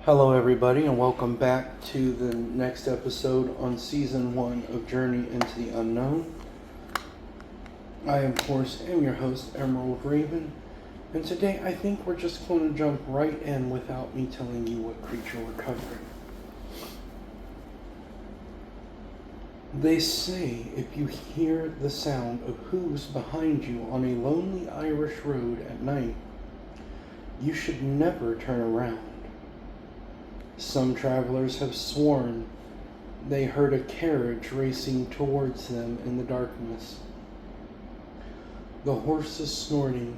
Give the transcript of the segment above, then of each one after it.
Hello, everybody, and welcome back to the next episode on Season 1 of Journey into the Unknown. I, of course, am your host, Emerald Raven, and today I think we're just going to jump right in without me telling you what creature we're covering. They say if you hear the sound of hooves behind you on a lonely Irish road at night, you should never turn around. Some travelers have sworn they heard a carriage racing towards them in the darkness. The horses snorting,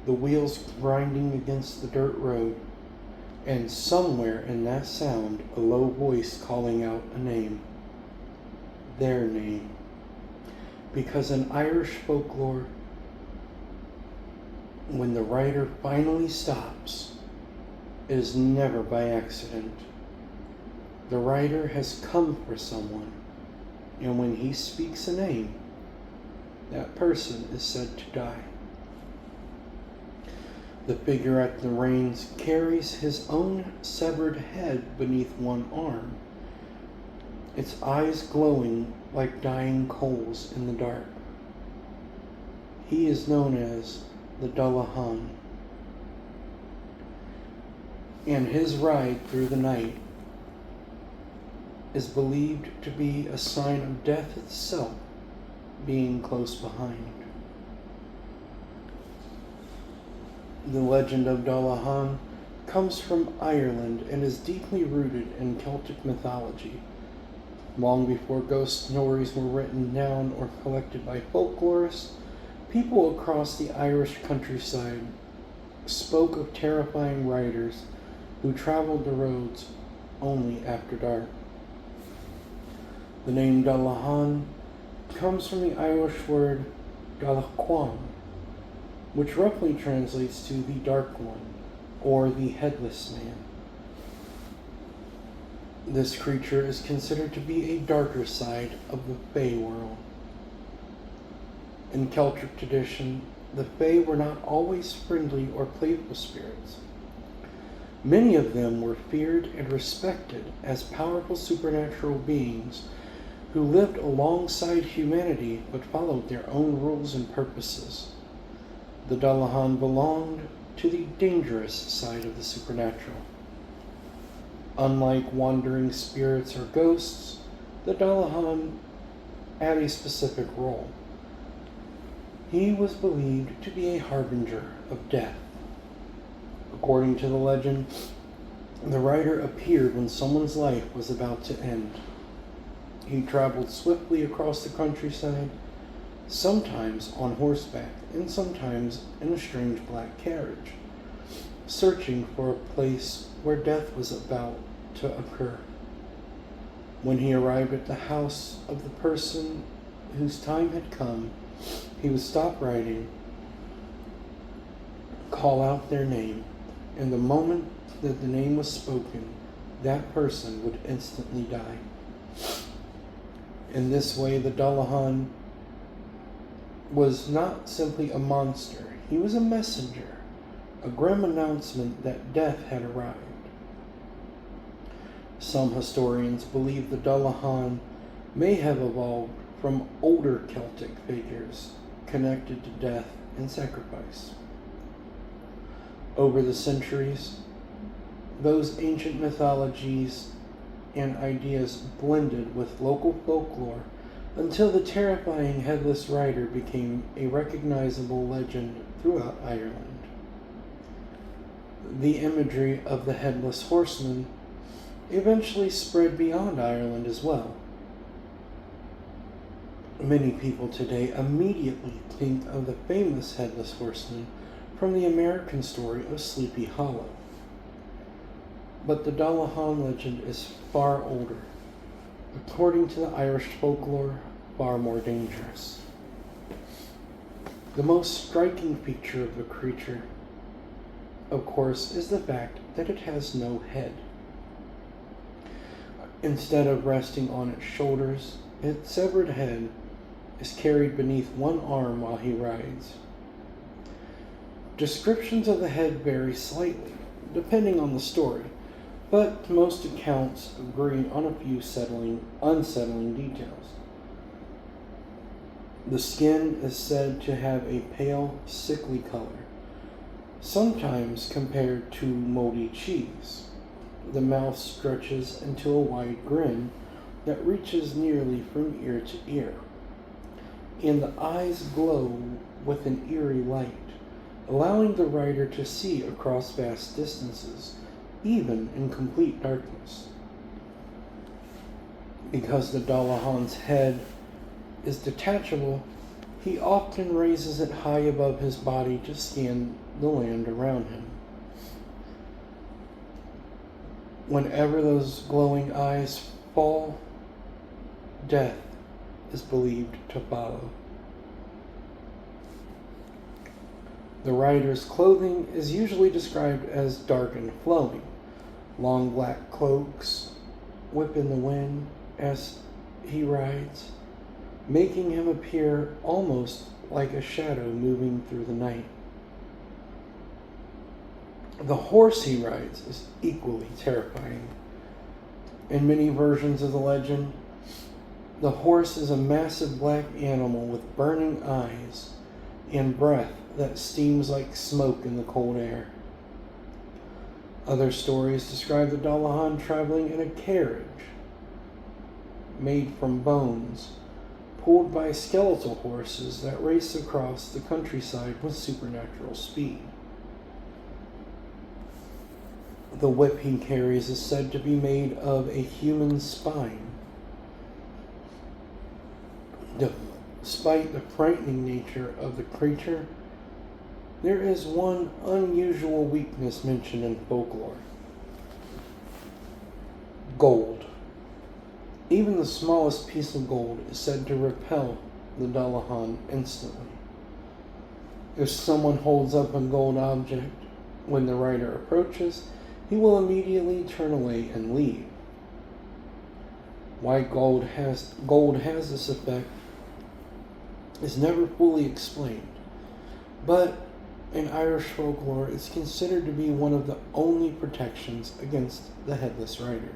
the wheels grinding against the dirt road, and somewhere in that sound a low voice calling out a name. Their name. Because in Irish folklore, when the rider finally stops, it is never by accident. The rider has come for someone, and when he speaks a name, that person is said to die. The figure at the reins carries his own severed head beneath one arm, its eyes glowing like dying coals in the dark. He is known as the Dullahan, and his ride through the night is believed to be a sign of death itself being close behind. The legend of Dullahan comes from Ireland and is deeply rooted in Celtic mythology. Long before ghost stories were written down or collected by folklorists, people across the Irish countryside spoke of terrifying riders who traveled the roads only after dark. The name Dullahan comes from the Irish word Dallachquan, which roughly translates to the Dark One, or the Headless Man. This creature is considered to be a darker side of the Fae world. In Celtic tradition, the Fae were not always friendly or playful spirits. Many of them were feared and respected as powerful supernatural beings who lived alongside humanity but followed their own rules and purposes. The Dullahan belonged to the dangerous side of the supernatural. Unlike wandering spirits or ghosts, the Dullahan had a specific role. He was believed to be a harbinger of death. According to the legend, the rider appeared when someone's life was about to end. He traveled swiftly across the countryside, sometimes on horseback and sometimes in a strange black carriage, searching for a place where death was about to occur. When he arrived at the house of the person whose time had come, he would stop riding, call out their name, and the moment that the name was spoken, that person would instantly die. In this way, the Dullahan was not simply a monster. He was a messenger, a grim announcement that death had arrived. Some historians believe the Dullahan may have evolved from older Celtic figures connected to death and sacrifice. Over the centuries, those ancient mythologies and ideas blended with local folklore until the terrifying headless rider became a recognizable legend throughout Ireland. The imagery of the headless horseman eventually spread beyond Ireland as well. Many people today immediately think of the famous headless horseman from the American story of Sleepy Hollow. But the Dullahan legend is far older, according to the Irish folklore, far more dangerous. The most striking feature of the creature, of course, is the fact that it has no head. Instead of resting on its shoulders, its severed head is carried beneath one arm while he rides. Descriptions of the head vary slightly, depending on the story, but most accounts agree on a few unsettling details. The skin is said to have a pale, sickly color, sometimes compared to moldy cheese. The mouth stretches into a wide grin that reaches nearly from ear to ear, and the eyes glow with an eerie light, allowing the rider to see across vast distances, even in complete darkness. Because the Dullahan's head is detachable, he often raises it high above his body to scan the land around him. Whenever those glowing eyes fall, death is believed to follow. The rider's clothing is usually described as dark and flowing. Long black cloaks whip in the wind as he rides, making him appear almost like a shadow moving through the night. The horse he rides is equally terrifying. In many versions of the legend, the horse is a massive black animal with burning eyes and breath that steams like smoke in the cold air. Other stories describe the Dullahan traveling in a carriage made from bones, pulled by skeletal horses that race across the countryside with supernatural speed. The whip he carries is said to be made of a human spine. Despite the frightening nature of the creature, there is one unusual weakness mentioned in folklore: gold. Even the smallest piece of gold is said to repel the Dullahan instantly. If someone holds up a gold object when the rider approaches, he will immediately turn away and leave. Why gold has this effect is never fully explained, but in Irish folklore it's considered to be one of the only protections against the headless rider.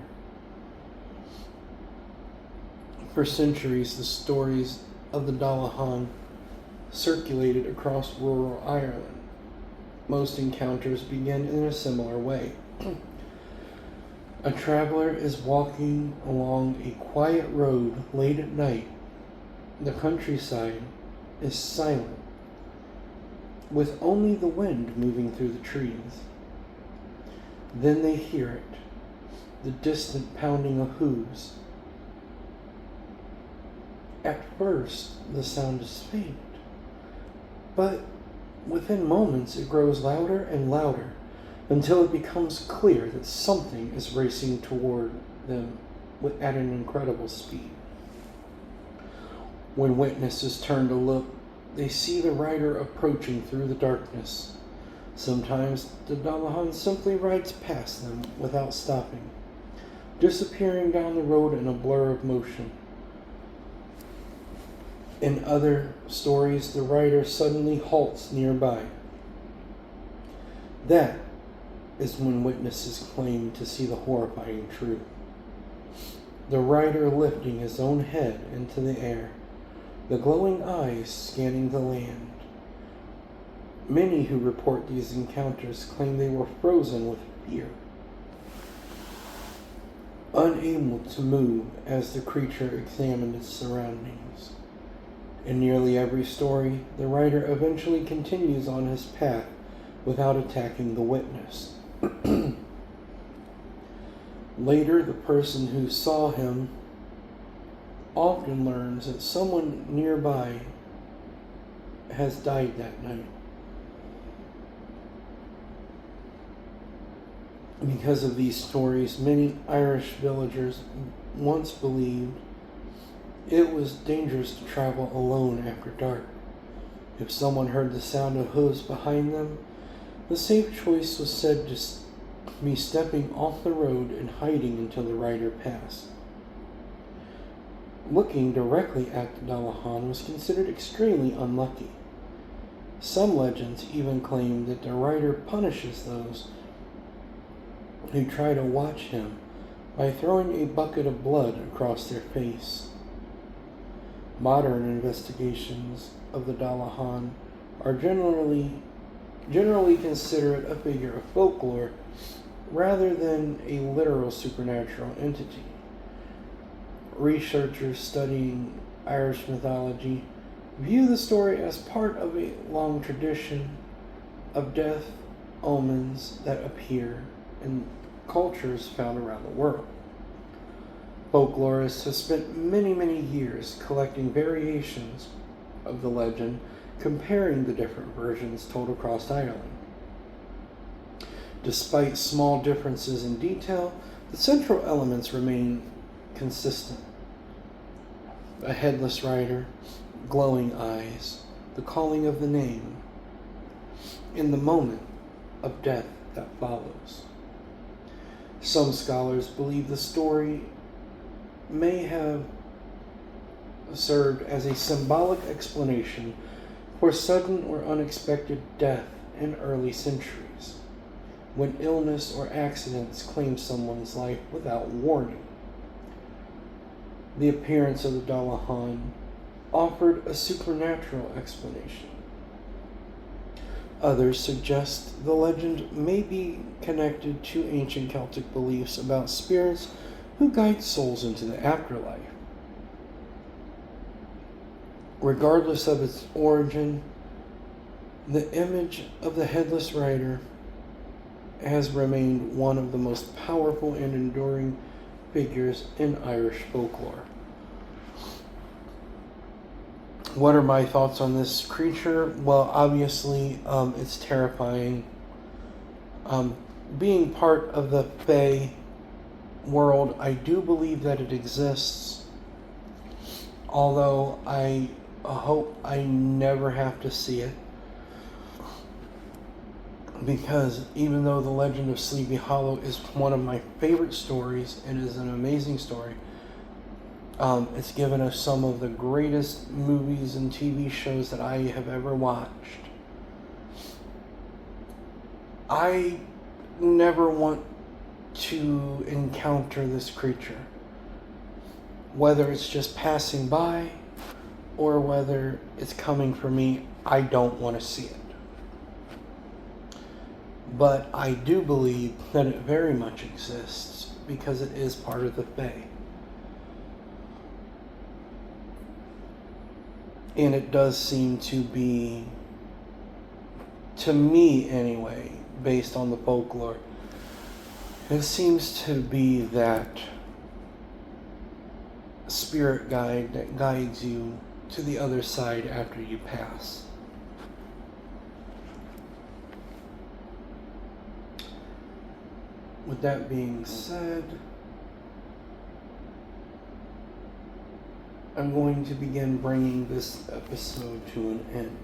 For centuries, the stories of the Dullahan circulated across rural Ireland. Most encounters begin in a similar way. A traveler is walking along a quiet road late at night. The countryside is silent, with only the wind moving through the trees. Then they hear it, the distant pounding of hooves. At first, the sound is faint, but within moments it grows louder and louder until it becomes clear that something is racing toward them at an incredible speed. When witnesses turn to look, they see the rider approaching through the darkness. Sometimes the Dullahan simply rides past them without stopping, disappearing down the road in a blur of motion. In other stories, the rider suddenly halts nearby. That is when witnesses claim to see the horrifying truth: the rider lifting his own head into the air, the glowing eyes scanning the land. Many who report these encounters claim they were frozen with fear, unable to move as the creature examined its surroundings. In nearly every story, the rider eventually continues on his path without attacking the witness. Later, the person who saw him often learns that someone nearby has died that night. Because of these stories, many Irish villagers once believed it was dangerous to travel alone after dark. If someone heard the sound of hooves behind them, the safe choice was said to be stepping off the road and hiding until the rider passed. Looking directly at the Dullahan was considered extremely unlucky. Some legends even claim that the rider punishes those who try to watch him by throwing a bucket of blood across their face. Modern investigations of the Dalahan are generally consider it a figure of folklore rather than a literal supernatural entity. Researchers studying Irish mythology view the story as part of a long tradition of death omens that appear in cultures found around the world. Folklorists have spent many, many years collecting variations of the legend, comparing the different versions told across Ireland. Despite small differences in detail, the central elements remain consistent. A headless rider, glowing eyes, the calling of the name, in the moment of death that follows. Some scholars believe the story may have served as a symbolic explanation for sudden or unexpected death in early centuries, when illness or accidents claimed someone's life without warning. The appearance of the Dalahan offered a supernatural explanation. Others suggest the legend may be connected to ancient Celtic beliefs about spirits who guide souls into the afterlife. Regardless of its origin, the image of the headless rider has remained one of the most powerful and enduring figures in Irish folklore. What are my thoughts on this creature? Well, obviously, it's terrifying. Being part of the Fae world, I do believe that it exists. Although I hope I never have to see it. Because even though the Legend of Sleepy Hollow is one of my favorite stories, it is an amazing story. It's given us some of the greatest movies and TV shows that I have ever watched. I never want to encounter this creature. Whether it's just passing by or whether it's coming for me, I don't want to see it. But I do believe that it very much exists because it is part of the Fae. And it does seem to be, to me anyway, based on the folklore, it seems to be that spirit guide that guides you to the other side after you pass. With that being said, I'm going to begin bringing this episode to an end.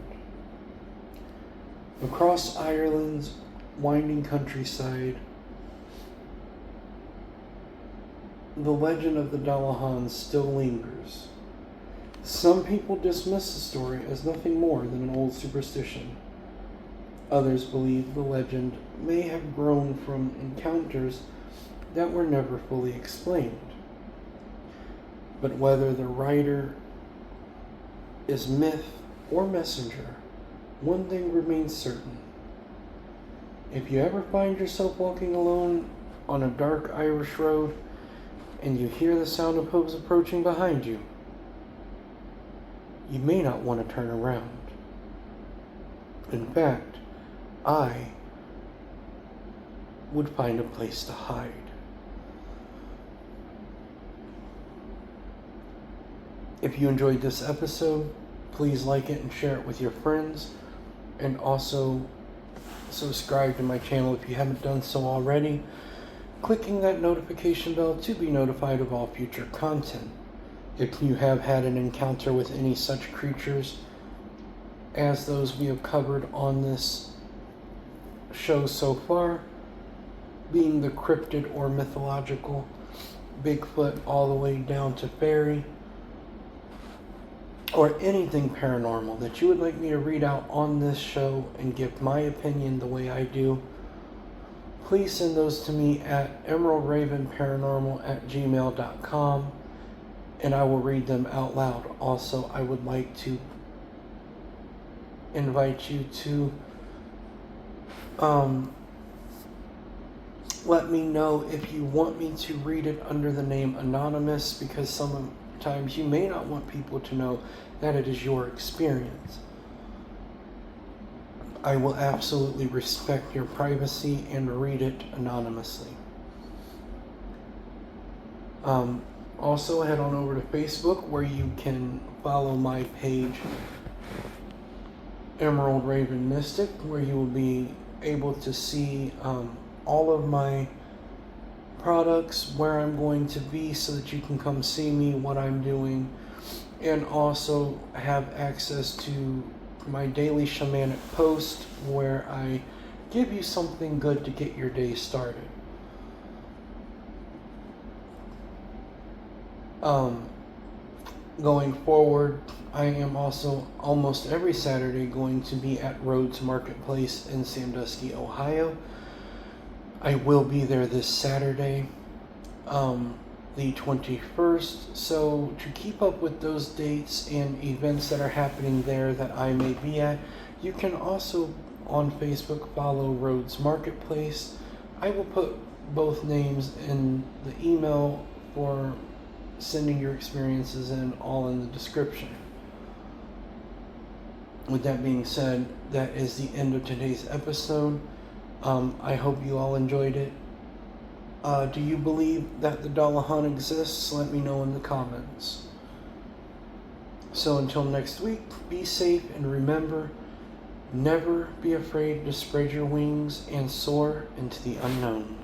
Across Ireland's winding countryside, the legend of the Dalahan still lingers. Some people dismiss the story as nothing more than an old superstition. Others believe the legend may have grown from encounters that were never fully explained. But whether the writer is myth or messenger, one thing remains certain. If you ever find yourself walking alone on a dark Irish road and you hear the sound of hooves approaching behind you, you may not want to turn around. In fact, I would find a place to hide. If you enjoyed this episode, please like it and share it with your friends, and also subscribe to my channel if you haven't done so already, clicking that notification bell to be notified of all future content. If you have had an encounter with any such creatures as those we have covered on this show so far, being the cryptid or mythological, Bigfoot all the way down to fairy, or anything paranormal that you would like me to read out on this show and give my opinion the way I do, please send those to me at emeraldravenparanormal@gmail.com, and I will read them out loud. Also, I would like to invite you to let me know if you want me to read it under the name Anonymous, because sometimes you may not want people to know that it is your experience. I will absolutely respect your privacy and read it anonymously. Also, head on over to Facebook, where you can follow my page, Emerald Raven Mystic, where you will be able to see all of my products, where I'm going to be, so that you can come see me, what I'm doing, and also have access to my daily shamanic post, where I give you something good to get your day started. Going forward, I am also almost every Saturday going to be at Rhodes MarketPlace in Sandusky, Ohio. I will be there this Saturday, the 21st. So to keep up with those dates and events that are happening there that I may be at, you can also on Facebook follow Rhodes MarketPlace. I will put both names in the email for sending your experiences in, all in the description. With that being said, that is the end of today's episode. I hope you all enjoyed it. Do you believe that the Dullahan exists? Let me know in the comments. So until next week, be safe, and remember, never be afraid to spread your wings and soar into the unknown.